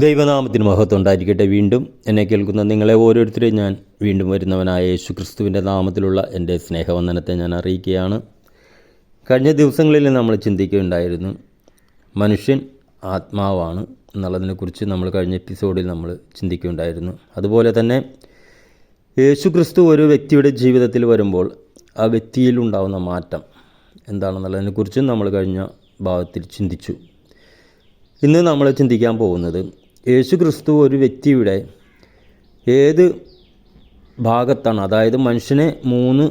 ദൈവനാമത്തിന് മഹത്വം ഉണ്ടായിരിക്കട്ടെ. വീണ്ടും എന്നെ കേൾക്കുന്ന നിങ്ങളെ ഓരോരുത്തരെയും ഞാൻ വീണ്ടും വരുന്നവനായ യേശു ക്രിസ്തുവിൻ്റെ നാമത്തിലുള്ള എൻ്റെ സ്നേഹവന്ദനത്തെ ഞാൻ അറിയിക്കുകയാണ്. കഴിഞ്ഞ ദിവസങ്ങളിൽ നമ്മൾ ചിന്തിക്കുകയുണ്ടായിരുന്നു, മനുഷ്യൻ ആത്മാവാണ് എന്നുള്ളതിനെക്കുറിച്ച് നമ്മൾ കഴിഞ്ഞ എപ്പിസോഡിൽ നമ്മൾ ചിന്തിക്കുകയുണ്ടായിരുന്നു. അതുപോലെ തന്നെ യേശു ക്രിസ്തു ഒരു വ്യക്തിയുടെ ജീവിതത്തിൽ വരുമ്പോൾ ആ വ്യക്തിയിലുണ്ടാകുന്ന മാറ്റം എന്താണെന്നുള്ളതിനെക്കുറിച്ചും നമ്മൾ കഴിഞ്ഞ ഭാഗത്തിൽ ചിന്തിച്ചു. ഇന്ന് നമ്മൾ ചിന്തിക്കാൻ പോകുന്നത്, യേശു ക്രിസ്തു ഒരു വ്യക്തിയുടെ ഏത് ഭാഗത്താണ്, അതായത് മനുഷ്യനെ 3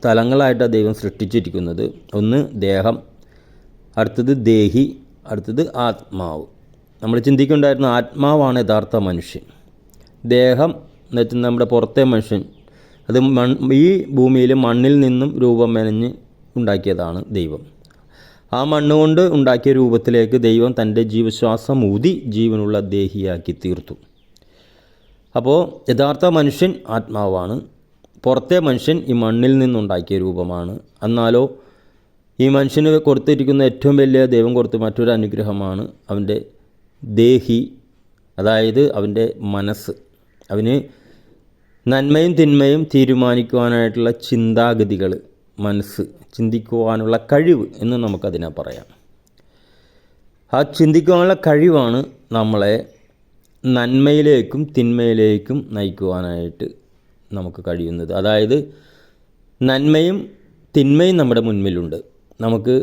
തലങ്ങളായിട്ടാണ് ദൈവം സൃഷ്ടിച്ചിരിക്കുന്നത്. ഒന്ന് ദേഹം, അടുത്തത് ദേഹി, അടുത്തത് ആത്മാവ്. നമ്മൾ ചിന്തിക്കുന്നുണ്ടായിരുന്ന ആത്മാവാണ് യഥാർത്ഥ മനുഷ്യൻ. ദേഹം എന്ന് വെച്ചാൽ നമ്മുടെ പുറത്തെ മനുഷ്യൻ, അത് ഈ ഭൂമിയിൽ മണ്ണിൽ നിന്നും രൂപം മെനഞ്ഞ് ഉണ്ടാക്കിയതാണ് ദൈവം. ആ മണ്ണുകൊണ്ട് ഉണ്ടാക്കിയ രൂപത്തിലേക്ക് ദൈവം തൻ്റെ ജീവശ്വാസം ഊതി ജീവനുള്ള ദേഹിയാക്കി തീർത്തു. അപ്പോൾ യഥാർത്ഥ മനുഷ്യൻ ആത്മാവാണ്, പുറത്തെ മനുഷ്യൻ ഈ മണ്ണിൽ നിന്നുണ്ടാക്കിയ രൂപമാണ്. എന്നാലോ ഈ മനുഷ്യന് കൊടുത്തിരിക്കുന്ന ഏറ്റവും വലിയ ദൈവം കൊടുത്ത മറ്റൊരു അനുഗ്രഹമാണ് അവൻ്റെ ദേഹി, അതായത് അവൻ്റെ മനസ്സ്. അവന് നന്മയും തിന്മയും തീരുമാനിക്കുവാനായിട്ടുള്ള ചിന്താഗതികൾ, മനസ്സ്, ചിന്തിക്കുവാനുള്ള കഴിവ് എന്ന് നമുക്കതിനെ പറയാം. ആ ചിന്തിക്കുവാനുള്ള കഴിവാണ് നമ്മളെ നന്മയിലേക്കും തിന്മയിലേക്കും നയിക്കുവാനായിട്ട് നമുക്ക് കഴിയുന്നത്. അതായത് നന്മയും തിന്മയും നമ്മുടെ മുൻപിലുണ്ട്, നമുക്ക്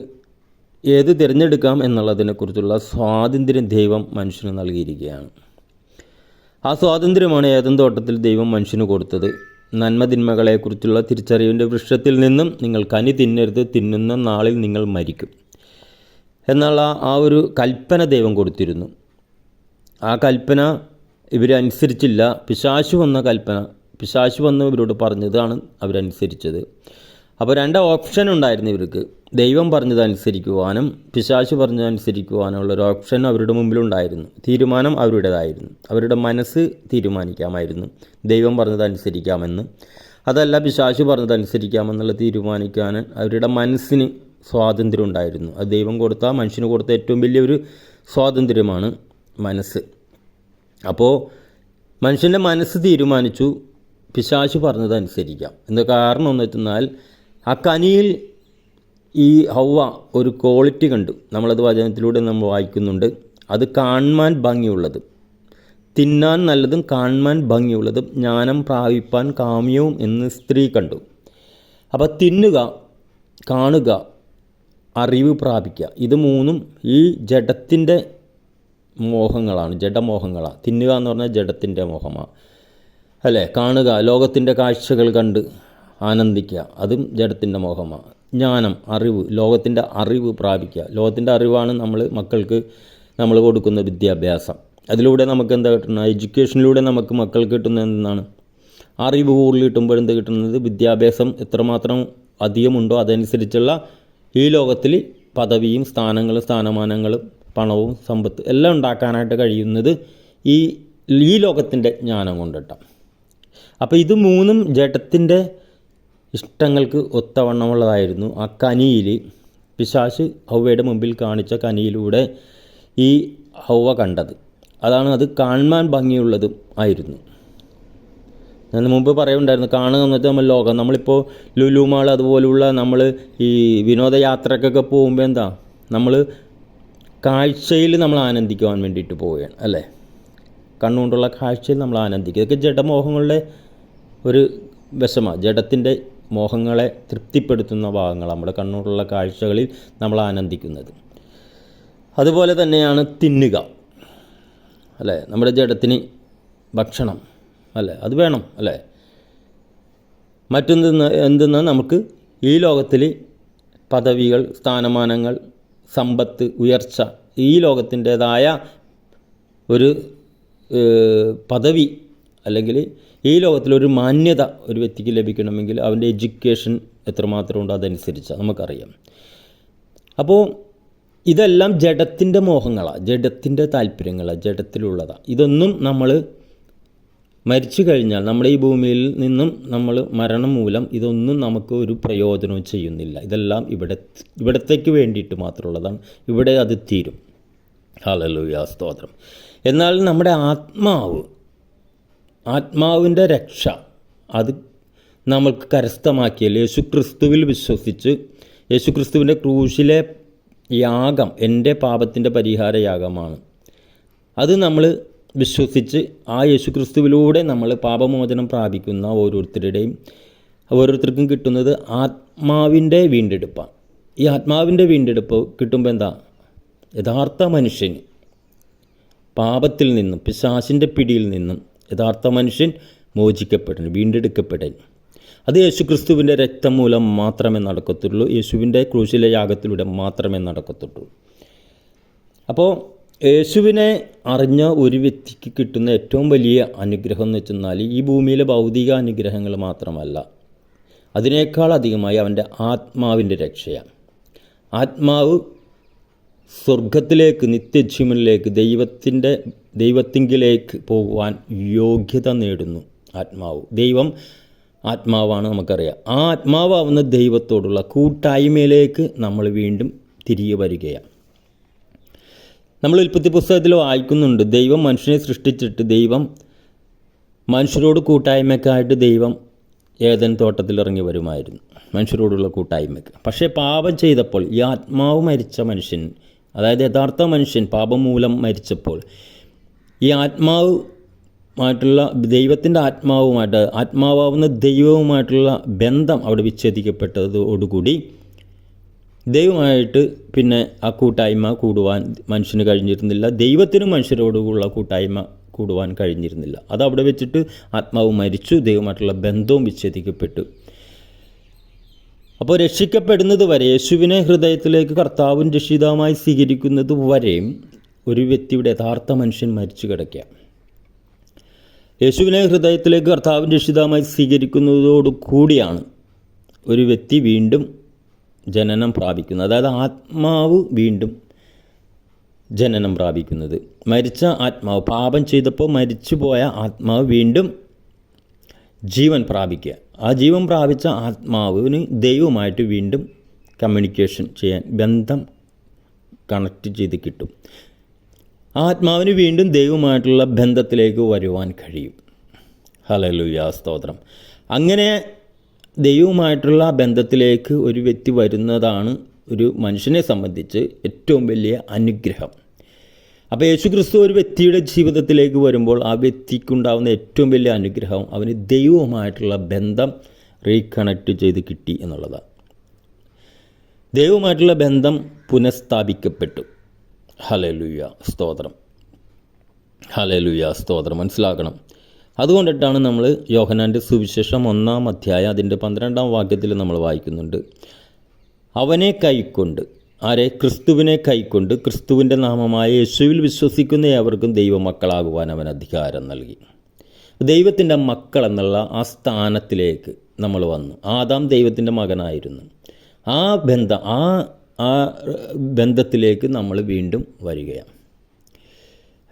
ഏത് തിരഞ്ഞെടുക്കാം എന്നുള്ളതിനെക്കുറിച്ചുള്ള സ്വാതന്ത്ര്യം ദൈവം മനുഷ്യന് നൽകിയിരിക്കുകയാണ്. ആ സ്വാതന്ത്ര്യമാണ് ഏദൻ തോട്ടത്തിൽ ദൈവം മനുഷ്യന് കൊടുത്തത്. നന്മതിന്മകളെക്കുറിച്ചുള്ള തിരിച്ചറിവിൻ്റെ വൃക്ഷത്തിൽ നിന്നും നിങ്ങൾ കനി തിന്നരുത്, തിന്നുന്ന നാളിൽ നിങ്ങൾ മരിക്കും എന്നുള്ള ആ ഒരു കൽപ്പന ദൈവം കൊടുത്തിരുന്നു. ആ കൽപ്പന ഇവരനുസരിച്ചില്ല. പിശാചു വന്ന് ഇവരോട് പറഞ്ഞതാണ് അവരനുസരിച്ചത്. അപ്പോൾ 2 ഓപ്ഷൻ ഉണ്ടായിരുന്നു ഇവർക്ക്. ദൈവം പറഞ്ഞത് അനുസരിക്കുവാനും പിശാചു പറഞ്ഞത് അനുസരിക്കുവാനുള്ള ഒരു ഓപ്ഷൻ അവരുടെ മുമ്പിലുണ്ടായിരുന്നു. തീരുമാനം അവരുടേതായിരുന്നു. അവരുടെ മനസ്സ് തീരുമാനിക്കാമായിരുന്നു ദൈവം പറഞ്ഞത് അനുസരിക്കാമെന്ന്, അതല്ല പിശാചു പറഞ്ഞത് അനുസരിക്കാമെന്നുള്ള തീരുമാനിക്കാൻ അവരുടെ മനസ്സിന് സ്വാതന്ത്ര്യം ഉണ്ടായിരുന്നു. അത് ദൈവം കൊടുത്ത, മനുഷ്യന് കൊടുത്ത ഏറ്റവും വലിയൊരു സ്വാതന്ത്ര്യമാണ് മനസ്സ്. അപ്പോൾ മനുഷ്യൻ്റെ മനസ്സ് തീരുമാനിച്ചു പിശാചു പറഞ്ഞത് അനുസരിക്കാം. എന്താ കാരണം എന്ന് വെച്ചാൽ, ആ കനിയിൽ ഈ ഹൗവ ഒരു ക്വാളിറ്റി കണ്ടു. നമ്മളത് വചനത്തിലൂടെ നമ്മൾ വായിക്കുന്നുണ്ട്. അത് കാണുവാൻ ഭംഗിയുള്ളത്, തിന്നാൻ നല്ലതും കാണുവാൻ ഭംഗിയുള്ളതും ജ്ഞാനം പ്രാപിപ്പാൻ കാമ്യവും എന്ന് സ്ത്രീ കണ്ടു. അപ്പോൾ തിന്നുക, കാണുക, അറിവ് പ്രാപിക്കുക, ഇത് 3 ഈ ജഡത്തിൻ്റെ മോഹങ്ങളാണ്, ജഡമോഹങ്ങളാണ്. തിന്നുക എന്ന് പറഞ്ഞാൽ ജഡത്തിൻ്റെ മോഹമാണ്, അല്ലേ? കാണുക, ലോകത്തിൻ്റെ കാഴ്ചകൾ കണ്ട് ആനന്ദിക്കുക, അതും ജഡത്തിൻ്റെ മോഹമാണ്. ജ്ഞാനം, അറിവ്, ലോകത്തിൻ്റെ അറിവ് പ്രാപിക്കുക. ലോകത്തിൻ്റെ അറിവാണ് മക്കൾക്ക് നമ്മൾ കൊടുക്കുന്ന വിദ്യാഭ്യാസം. അതിലൂടെ നമുക്ക് എന്താ കിട്ടുന്നത്? എഡ്യൂക്കേഷനിലൂടെ നമുക്ക് മക്കൾക്ക് കിട്ടുന്നത് എന്താണ്? അറിവ് കൂടുതൽ കിട്ടുമ്പോൾ എന്ത് കിട്ടുന്നത്? വിദ്യാഭ്യാസം എത്രമാത്രം അധികമുണ്ടോ അതനുസരിച്ചുള്ള ഈ ലോകത്തിൽ പദവിയും സ്ഥാനങ്ങളും സ്ഥാനമാനങ്ങളും പണവും സമ്പത്ത് എല്ലാം ഉണ്ടാക്കാനായിട്ട് കഴിയുന്നത് ഈ ലോകത്തിൻ്റെ ജ്ഞാനം കൊണ്ടിട്ടാണ്. അപ്പോൾ ഇത് 3 ജഡത്തിൻ്റെ ഇഷ്ടങ്ങൾക്ക് ഒത്തവണ്ണമുള്ളതായിരുന്നു. ആ കനിയിൽ പിശാച് ഹൗവയുടെ മുമ്പിൽ കാണിച്ച കനിയിലൂടെ ഈ ഹൗവ കണ്ടത് അതാണ്. അത് കാണുവാൻ ഭംഗിയുള്ളതും ആയിരുന്നു. ഞാൻ മുമ്പ് പറയുന്നുണ്ടായിരുന്നു, കാണുക എന്ന് വെച്ചാൽ നമ്മൾ ലോകം, നമ്മളിപ്പോൾ ലുലു മാൾ അതുപോലുള്ള നമ്മൾ ഈ വിനോദയാത്രക്കൊക്കെ പോകുമ്പോൾ എന്താ, നമ്മൾ കാഴ്ചയിൽ നമ്മൾ ആനന്ദിക്കുവാൻ വേണ്ടിയിട്ട് പോവുകയാണ്, അല്ലേ? കണ്ണുകൊണ്ടുള്ള കാഴ്ചയിൽ നമ്മൾ ആനന്ദിക്കുക. ഇതൊക്കെ ജഡമോഹങ്ങളുടെ ഒരു വശമാണ്. ജഡത്തിൻ്റെ മോഹങ്ങളെ തൃപ്തിപ്പെടുത്തുന്ന ഭാഗങ്ങളാണ് നമ്മുടെ കണ്ണുകൊണ്ടുള്ള കാഴ്ചകളിൽ നമ്മൾ ആനന്ദിക്കുന്നത്. അതുപോലെ തന്നെയാണ് തിന്നുക, അല്ലേ? നമ്മുടെ ജഡത്തിന് ഭക്ഷണം, അല്ലേ? അത് വേണം, അല്ലേ? എന്തെന്നാൽ നമുക്ക് ഈ ലോകത്തിൽ പദവികൾ, സ്ഥാനമാനങ്ങൾ, സമ്പത്ത്, ഉയർച്ച, ഈ ലോകത്തിൻ്റേതായ ഒരു പദവി അല്ലെങ്കിൽ ഈ ലോകത്തിലൊരു മാന്യത ഒരു വ്യക്തിക്ക് ലഭിക്കണമെങ്കിൽ അവൻ്റെ എഡ്യൂക്കേഷൻ എത്രമാത്രം ഉണ്ടോ അതനുസരിച്ച് നമുക്കറിയാം. അപ്പോൾ ഇതെല്ലാം ജഡത്തിൻ്റെ മോഹങ്ങളാണ്, ജഡത്തിൻ്റെ താല്പര്യങ്ങളാണ്, ജഡത്തിലുള്ളതാണ്. ഇതൊന്നും നമ്മൾ മരിച്ചു കഴിഞ്ഞാൽ, നമ്മുടെ ഈ ഭൂമിയിൽ നിന്നും നമ്മൾ മരണം മൂലം ഇതൊന്നും നമുക്ക് ഒരു പ്രയോജനവും ചെയ്യുന്നില്ല. ഇതെല്ലാം ഇവിടത്തേക്ക് വേണ്ടിയിട്ട് മാത്രമുള്ളതാണ്. ഇവിടെ അത് തീരും. ഹല്ലേലൂയ, സ്തോത്രം. എന്നാൽ നമ്മുടെ ആത്മാവിൻ്റെ രക്ഷ അത് നമ്മൾക്ക് കരസ്ഥമാക്കിയാൽ യേശുക്രിസ്തുവിൽ വിശ്വസിച്ച് യേശുക്രിസ്തുവിൻ്റെ ക്രൂശിലെ യാഗം എൻ്റെ പാപത്തിൻ്റെ പരിഹാര യാഗമാണ്. അത് നമ്മൾ വിശ്വസിച്ച് ആ യേശുക്രിസ്തുവിലൂടെ നമ്മൾ പാപമോചനം പ്രാപിക്കുന്ന ഓരോരുത്തർക്കും കിട്ടുന്നത് ആത്മാവിൻ്റെ വീണ്ടെടുപ്പാണ്. ഈ ആത്മാവിൻ്റെ വീണ്ടെടുപ്പ് കിട്ടുമ്പോൾ എന്താ? യഥാർത്ഥ മനുഷ്യൻ പാപത്തിൽ നിന്നും പിശാചിൻ്റെ പിടിയിൽ നിന്നും യഥാർത്ഥ മനുഷ്യൻ മോചിക്കപ്പെടണം, വീണ്ടെടുക്കപ്പെടണം. അത് യേശുക്രിസ്തുവിൻ്റെ രക്തം മൂലം മാത്രമേ നടക്കത്തുള്ളൂ. യേശുവിൻ്റെ ക്രൂശിലെ യാഗത്തിലൂടെ മാത്രമേ നടക്കത്തുള്ളൂ. അപ്പോൾ യേശുവിനെ അറിഞ്ഞ ഒരു വ്യക്തിക്ക് കിട്ടുന്ന ഏറ്റവും വലിയ അനുഗ്രഹം എന്ന് വെച്ചെന്നാൽ ഈ ഭൂമിയിലെ ഭൗതിക അനുഗ്രഹങ്ങൾ മാത്രമല്ല, അതിനേക്കാൾ അധികമായി അവൻ്റെ ആത്മാവിൻ്റെ രക്ഷയാണ്. ആത്മാവ് സ്വർഗത്തിലേക്ക്, നിത്യജീവനിലേക്ക്, ദൈവത്തിങ്കിലേക്ക് പോകുവാൻ യോഗ്യത നേടുന്നു. ദൈവം ആത്മാവാണ്, നമുക്കറിയാം. ആ ആത്മാവാവുന്ന ദൈവത്തോടുള്ള കൂട്ടായ്മയിലേക്ക് നമ്മൾ വീണ്ടും തിരികെ വരികയാണ്. നമ്മൾ ഉൽപ്പത്തി പുസ്തകത്തിൽ വായിക്കുന്നുണ്ട്, ദൈവം മനുഷ്യനെ സൃഷ്ടിച്ചിട്ട് ദൈവം മനുഷ്യരോട് കൂട്ടായ്മയ്ക്കായിട്ട് ദൈവം ഏദൻ തോട്ടത്തിൽ ഇറങ്ങി വരുമായിരുന്നു, മനുഷ്യരോടുള്ള കൂട്ടായ്മയ്ക്ക്. പക്ഷേ പാപം ചെയ്തപ്പോൾ ഈ ആത്മാവ് മരിച്ച മനുഷ്യൻ, അതായത് യഥാർത്ഥ മനുഷ്യൻ പാപം മൂലം മരിച്ചപ്പോൾ ഈ ആത്മാവുമായിട്ടുള്ള ദൈവത്തിൻ്റെ ആത്മാവാവുന്ന ദൈവവുമായിട്ടുള്ള ബന്ധം അവിടെ വിച്ഛേദിക്കപ്പെട്ടതോടുകൂടി ദൈവമായിട്ട് പിന്നെ ആ കൂട്ടായ്മ കൂടുവാൻ മനുഷ്യന് കഴിഞ്ഞിരുന്നില്ല. ദൈവത്തിനും മനുഷ്യരോടുള്ള കൂട്ടായ്മ കൂടുവാൻ കഴിഞ്ഞിരുന്നില്ല. അതവിടെ വെച്ചിട്ട് ആത്മാവ് മരിച്ചു, ദൈവമായിട്ടുള്ള ബന്ധവും വിച്ഛേദിക്കപ്പെട്ടു. അപ്പോൾ രക്ഷിക്കപ്പെടുന്നത് വരെ, യേശുവിനെ ഹൃദയത്തിലേക്ക് കർത്താവും രക്ഷിതാവുമായി സ്വീകരിക്കുന്നത് വരെയും ഒരു വ്യക്തിയുടെ യഥാർത്ഥ മനുഷ്യൻ മരിച്ചു കിടക്കുക. യേശുവിനെ ഹൃദയത്തിലേക്ക് കർത്താവും രക്ഷിതാവുമായി സ്വീകരിക്കുന്നതോടു കൂടിയാണ് ഒരു വ്യക്തി വീണ്ടും ജനനം പ്രാപിക്കുന്നത്. അതായത് ആത്മാവ് വീണ്ടും ജനനം പ്രാപിക്കുന്നത്. മരിച്ച ആത്മാവ്, പാപം ചെയ്തപ്പോൾ മരിച്ചുപോയ ആത്മാവ് വീണ്ടും ജീവൻ പ്രാപിക്കുക. ആ ജീവൻ പ്രാപിച്ച ആത്മാവിന് ദൈവമായിട്ട് വീണ്ടും കമ്മ്യൂണിക്കേഷൻ ചെയ്യാൻ, ബന്ധം കണക്ട് ചെയ്ത് കിട്ടും. ആ ആത്മാവിന് വീണ്ടും ദൈവമായിട്ടുള്ള ബന്ധത്തിലേക്ക് വരുവാൻ കഴിയും. ഹല്ലേലൂയ, സ്തോത്രം. അങ്ങനെ ദൈവവുമായിട്ടുള്ള ബന്ധത്തിലേക്ക് ഒരു വ്യക്തി വരുന്നതാണ് ഒരു മനുഷ്യനെ സംബന്ധിച്ച് ഏറ്റവും വലിയ അനുഗ്രഹം. അപ്പോൾ യേശുക്രിസ്തു ഒരു വ്യക്തിയുടെ ജീവിതത്തിലേക്ക് വരുമ്പോൾ ആ വ്യക്തിക്കുണ്ടാകുന്ന ഏറ്റവും വലിയ അനുഗ്രഹം അവന് ദൈവവുമായിട്ടുള്ള ബന്ധം റീകണക്ട് ചെയ്ത് കിട്ടി എന്നുള്ളതാണ്. ദൈവവുമായിട്ടുള്ള ബന്ധം പുനഃസ്ഥാപിക്കപ്പെട്ടു. ഹല്ലേലൂയ, സ്തോത്രം. ഹല്ലേലൂയ, സ്തോത്രം. മനസ്സിലാക്കണം. അതുകൊണ്ടിട്ടാണ് നമ്മൾ യോഹന്നാൻ്റെ സുവിശേഷം 1-ാം അധ്യായം അതിൻ്റെ 12-ാം വാക്യത്തിൽ നമ്മൾ വായിക്കുന്നുണ്ട്, അവനെ കൈക്കൊണ്ട്, ആരെ? ക്രിസ്തുവിനെ കൈക്കൊണ്ട് ക്രിസ്തുവിൻ്റെ നാമമായ യേശുവിൽ വിശ്വസിക്കുന്ന ഏവർക്കും ദൈവമക്കളാകുവാൻ അവൻ അധികാരം നൽകി. ദൈവത്തിൻ്റെ മക്കൾ എന്നുള്ള ആ സ്ഥാനത്തിലേക്ക് നമ്മൾ വന്നു. ആദാം ദൈവത്തിൻ്റെ മകനായിരുന്നു. ആ ബന്ധത്തിലേക്ക് നമ്മൾ വീണ്ടും വരികയാണ്.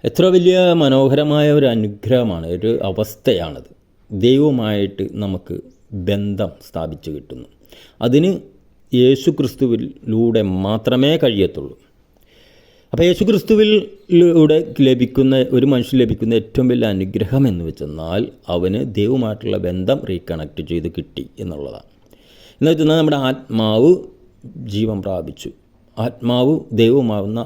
എത്ര വലിയ മനോഹരമായ ഒരു അനുഗ്രഹമാണ്, ഒരു അവസ്ഥയാണത്. ദൈവവുമായിട്ട് നമുക്ക് ബന്ധം സ്ഥാപിച്ചു കിട്ടുന്നു. അതിന് യേശുക്രിസ്തുവിലൂടെ മാത്രമേ കഴിയത്തുള്ളൂ. അപ്പോൾ യേശുക്രിസ്തുവിലൂടെ ഒരു മനുഷ്യൻ ലഭിക്കുന്ന ഏറ്റവും വലിയ അനുഗ്രഹം എന്ന് വെച്ചെന്നാൽ അവന് ദൈവവുമായിട്ടുള്ള ബന്ധം റീകണക്ട് ചെയ്ത് കിട്ടി എന്നുള്ളതാണ്. എന്ന് വെച്ചെന്നാൽ നമ്മുടെ ആത്മാവ് ജീവൻ പ്രാപിച്ചു. ആത്മാവ് ദൈവമാവുന്ന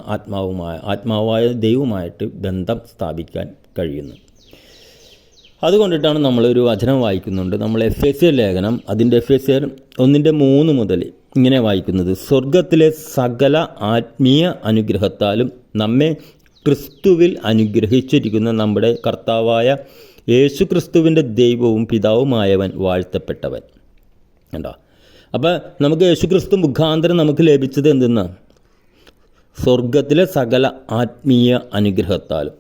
ആത്മാവായ ദൈവവുമായിട്ട് ബന്ധം സ്ഥാപിക്കാൻ കഴിയുന്നു. അതുകൊണ്ടിട്ടാണ് നമ്മളൊരു വചനം വായിക്കുന്നുണ്ട്, നമ്മൾ എഫേസ്യർ ലേഖനം അതിൻ്റെ എഫേസ്യർ 1:3 മുതൽ ഇങ്ങനെ വായിക്കുന്നത്, സ്വർഗത്തിലെ സകല ആത്മീയ അനുഗ്രഹത്താലും നമ്മെ ക്രിസ്തുവിൽ അനുഗ്രഹിച്ചിരിക്കുന്ന നമ്മുടെ കർത്താവായ യേശുക്രിസ്തുവിൻ്റെ ദൈവവും പിതാവുമായവൻ വാഴ്ത്തപ്പെട്ടവൻ. കണ്ടോ? അപ്പോൾ നമുക്ക് യേശുക്രിസ്തു മുഖാന്തരം നമുക്ക് ലഭിച്ചത് എന്തെന്നാ? സ്വർഗത്തിലെ സകല ആത്മീയ അനുഗ്രഹത്താലും.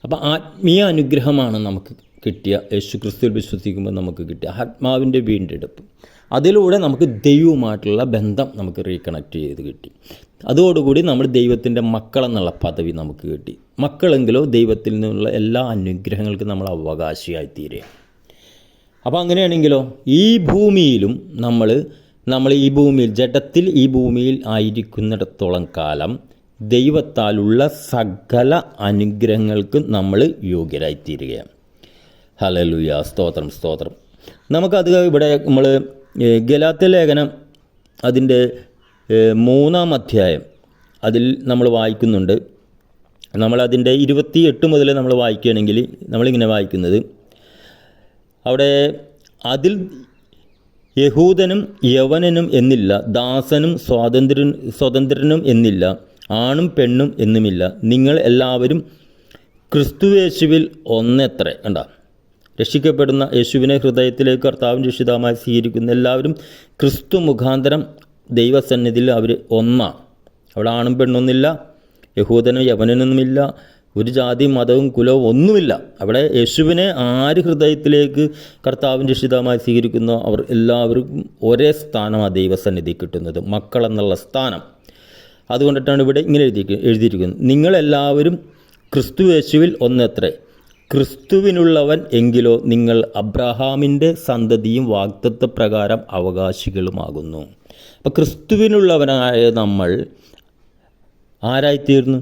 അപ്പോൾ ആത്മീയ അനുഗ്രഹമാണ് നമുക്ക് കിട്ടിയ, യേശുക്രിസ്തുവിൽ വിശ്വസിക്കുമ്പോൾ നമുക്ക് കിട്ടിയ ആത്മാവിൻ്റെ വീണ്ടെടുപ്പ്. അതിലൂടെ നമുക്ക് ദൈവവുമായിട്ടുള്ള ബന്ധം നമുക്ക് റീകണക്ട് ചെയ്ത് കിട്ടി. അതോടുകൂടി നമ്മൾ ദൈവത്തിൻ്റെ മക്കളെന്നുള്ള പദവി നമുക്ക് കിട്ടി. മക്കളെങ്കിലോ ദൈവത്തിൽ നിന്നുള്ള എല്ലാ അനുഗ്രഹങ്ങൾക്കും നമ്മൾ അവകാശിയായി തീരുക. അപ്പോൾ അങ്ങനെയാണെങ്കിലോ ഈ ഭൂമിയിലും നമ്മൾ ഈ ഭൂമിയിൽ ജഡത്തിൽ ഈ ഭൂമിയിൽ ആയിരിക്കുന്നിടത്തോളം കാലം ദൈവത്താലുള്ള സകല അനുഗ്രഹങ്ങൾക്കും നമ്മൾ യോഗ്യരായിത്തീരുകയാണ്. ഹല്ലേലൂയ, സ്തോത്രം സ്തോത്രം. നമുക്കത് ഇവിടെ നമ്മൾ ഗലാത്യ ലേഖനം അതിൻ്റെ 3-ാം അധ്യായം അതിൽ നമ്മൾ വായിക്കുന്നുണ്ട്. നമ്മളതിൻ്റെ 28 മുതൽ നമ്മൾ വായിക്കുകയാണെങ്കിൽ നമ്മളിങ്ങനെ വായിക്കുന്നത്, അവിടെ അതിൽ യഹൂദനും യവനനും എന്നില്ല, ദാസനും സ്വതന്ത്രനും എന്നില്ല, ആണും പെണ്ണും എന്നുമില്ല, നിങ്ങൾ എല്ലാവരും ക്രിസ്തുയേശുവിൽ ഒന്നത്രേ. കണ്ട, രക്ഷിക്കപ്പെടുന്ന യേശുവിനെ ഹൃദയത്തിലേക്ക് കർത്താവും രക്ഷിതാവുമായി സ്വീകരിക്കുന്ന എല്ലാവരും ക്രിസ്തു മുഖാന്തരം ദൈവസന്നിധിയിൽ അവർ ഒന്നാണ്. അവിടെ ആണും പെണ്ണൊന്നുമില്ല, യഹൂദനും യവനനൊന്നുമില്ല, ഒരു ജാതിയും മതവും കുലവും ഒന്നുമില്ല. അവിടെ യേശുവിനെ ആര് ഹൃദയത്തിലേക്ക് കർത്താവും രക്ഷിതാവുമായി സ്വീകരിക്കുന്നോ അവർ എല്ലാവർക്കും ഒരേ സ്ഥാനമാണ് ദൈവസന്നിധി കിട്ടുന്നത്, മക്കളെന്നുള്ള സ്ഥാനം. അതുകൊണ്ടിട്ടാണ് ഇവിടെ ഇങ്ങനെ എഴുതിയിരിക്കുന്നത്, നിങ്ങളെല്ലാവരും ക്രിസ്തു യേശുവിൽ ഒന്നത്രേ, ക്രിസ്തുവിനുള്ളവൻ എങ്കിലോ നിങ്ങൾ അബ്രഹാമിൻ്റെ സന്തതിയും വാഗ്ദത്ത പ്രകാരം അവകാശികളുമാകുന്നു. അപ്പോൾ ക്രിസ്തുവിനുള്ളവനായ നമ്മൾ ആരായിത്തീർന്നു?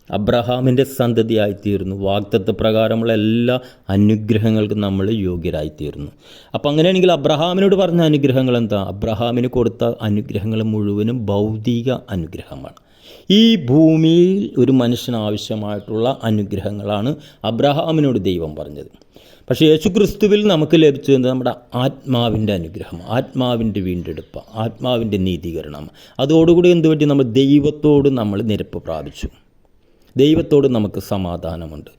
അബ്രഹാമിൻ്റെ സന്തതിയായിത്തീർന്നു. വാഗ്ദത്ത പ്രകാരമുള്ള എല്ലാ അനുഗ്രഹങ്ങൾക്കും നമ്മൾ യോഗ്യരായിത്തീർന്നു. അപ്പം അങ്ങനെയാണെങ്കിൽ അബ്രഹാമിനോട് പറഞ്ഞ അനുഗ്രഹങ്ങൾ എന്താ? അബ്രഹാമിന് കൊടുത്ത അനുഗ്രഹങ്ങൾ മുഴുവനും ഭൗതിക അനുഗ്രഹമാണ്. ഈ ഭൂമിയിൽ ഒരു മനുഷ്യന് ആവശ്യമായിട്ടുള്ള അനുഗ്രഹങ്ങളാണ് അബ്രഹാമിനോട് ദൈവം പറഞ്ഞത്. പക്ഷേ യേശുക്രിസ്തുവിൽ നമുക്ക് ലഭിച്ചത് നമ്മുടെ ആത്മാവിൻ്റെ അനുഗ്രഹം, ആത്മാവിൻ്റെ വീണ്ടെടുപ്പ്, ആത്മാവിൻ്റെ നീതീകരണം. അതോടുകൂടി എന്തുപറ്റി? നമ്മൾ ദൈവത്തോട് നമ്മൾ നിരപ്പ് പ്രാപിച്ചു, ദൈവത്തോട് നമുക്ക് സമാധാനമുണ്ട്.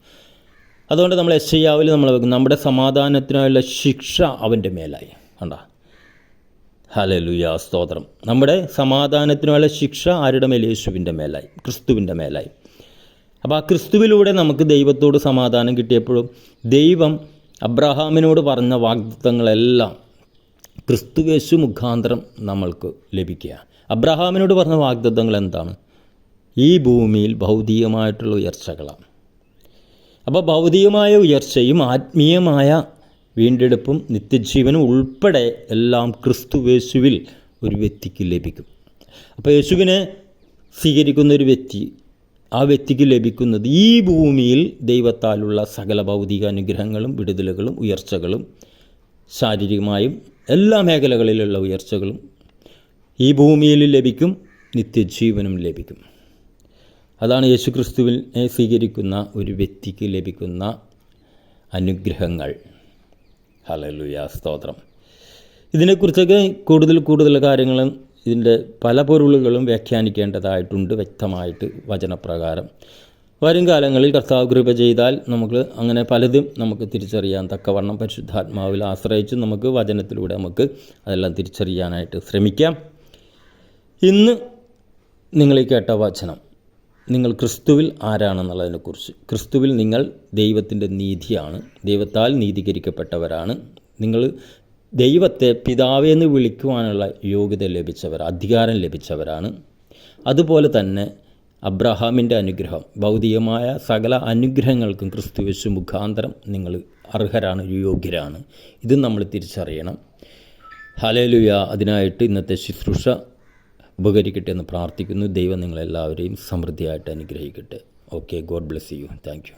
അതുകൊണ്ട് നമ്മൾ യെശയ്യാവിൽ നമ്മൾ നമ്മുടെ സമാധാനത്തിനായുള്ള ശിക്ഷ അവൻ്റെ മേലായി. കണ്ട, ഹല്ലേലൂയ, സ്തോത്രം. നമ്മുടെ സമാധാനത്തിനുള്ള ശിക്ഷ ആരുടെ മേൽ? യേശുവിൻ്റെ മേലായി, ക്രിസ്തുവിൻ്റെ മേലായി. അപ്പോൾ ആ ക്രിസ്തുവിലൂടെ നമുക്ക് ദൈവത്തോട് സമാധാനം കിട്ടിയപ്പോഴും ദൈവം അബ്രഹാമിനോട് പറഞ്ഞ വാഗ്ദത്തങ്ങളെല്ലാം ക്രിസ്തുയേശു മുഖാന്തരം നമ്മൾക്ക് ലഭിക്കുക. അബ്രഹാമിനോട് പറഞ്ഞ വാഗ്ദത്തങ്ങൾ എന്താണ്? ഈ ഭൂമിയിൽ ഭൗതികമായിട്ടുള്ള ഉയർച്ചകളാണ്. അപ്പോൾ ഭൗതികമായ ഉയർച്ചയും ആത്മീയമായ വീണ്ടെടുപ്പും നിത്യജീവനും ഉൾപ്പെടെ എല്ലാം ക്രിസ്തുയേശുവിൽ ഒരു വ്യക്തിക്ക് ലഭിക്കും. അപ്പോൾ യേശുവിനെ സ്വീകരിക്കുന്ന ഒരു വ്യക്തി, ആ വ്യക്തിക്ക് ലഭിക്കുന്നത് ഈ ഭൂമിയിൽ ദൈവത്താലുള്ള സകല ഭൗതിക അനുഗ്രഹങ്ങളും വിടുതലുകളും ഉയർച്ചകളും ശാരീരികമായും എല്ലാ മേഖലകളിലുള്ള ഉയർച്ചകളും ഈ ഭൂമിയിൽ ലഭിക്കും, നിത്യജീവനും ലഭിക്കും. അതാണ് യേശുക്രിസ്തുവിനെ സ്വീകരിക്കുന്ന ഒരു വ്യക്തിക്ക് ലഭിക്കുന്ന അനുഗ്രഹങ്ങൾ. ഹല്ലേലൂയ, സ്തോത്രം. ഇതിനെക്കുറിച്ചൊക്കെ കൂടുതൽ കാര്യങ്ങൾ, ഇതിൻ്റെ പല പൊരുളുകളും വ്യാഖ്യാനിക്കേണ്ടതായിട്ടുണ്ട് വ്യക്തമായിട്ട് വചനപ്രകാരം. വരും കാലങ്ങളിൽ കർത്താവ് കൃപ ചെയ്താൽ നമുക്ക് അങ്ങനെ പലതും നമുക്ക് തിരിച്ചറിയാൻ തക്കവണ്ണം പരിശുദ്ധാത്മാവിൽ ആശ്രയിച്ച് നമുക്ക് വചനത്തിലൂടെ നമുക്ക് അതെല്ലാം തിരിച്ചറിയാനായിട്ട് ശ്രമിക്കാം. ഇന്ന് നിങ്ങൾ ഈ കേട്ട വചനം, നിങ്ങൾ ക്രിസ്തുവിൽ ആരാണെന്നുള്ളതിനെക്കുറിച്ച്. ക്രിസ്തുവിൽ നിങ്ങൾ ദൈവത്തിൻ്റെ നീതിയാണ്, ദൈവത്താൽ നീതീകരിക്കപ്പെട്ടവരാണ്. നിങ്ങൾ ദൈവത്തെ പിതാവെന്ന് വിളിക്കുവാനുള്ള യോഗ്യത ലഭിച്ചവർ, അധികാരം ലഭിച്ചവരാണ്. അതുപോലെ തന്നെ അബ്രഹാമിൻ്റെ അനുഗ്രഹം, ഭൗതികമായ സകല അനുഗ്രഹങ്ങൾക്കും ക്രിസ്തുയേശു മുഖാന്തരം നിങ്ങൾ അർഹരാണ്, യോഗ്യരാണ്. ഇത് നമ്മൾ തിരിച്ചറിയണം. ഹല്ലേലൂയ. അതിനായിട്ട് ഇന്നത്തെ ശുശ്രൂഷ ഉപകരിക്കട്ടെ എന്ന് പ്രാർത്ഥിക്കുന്നു. ദൈവം നിങ്ങളെല്ലാവരെയും സമൃദ്ധിയായിട്ട് അനുഗ്രഹിക്കട്ടെ. Okay, God bless you. Thank you.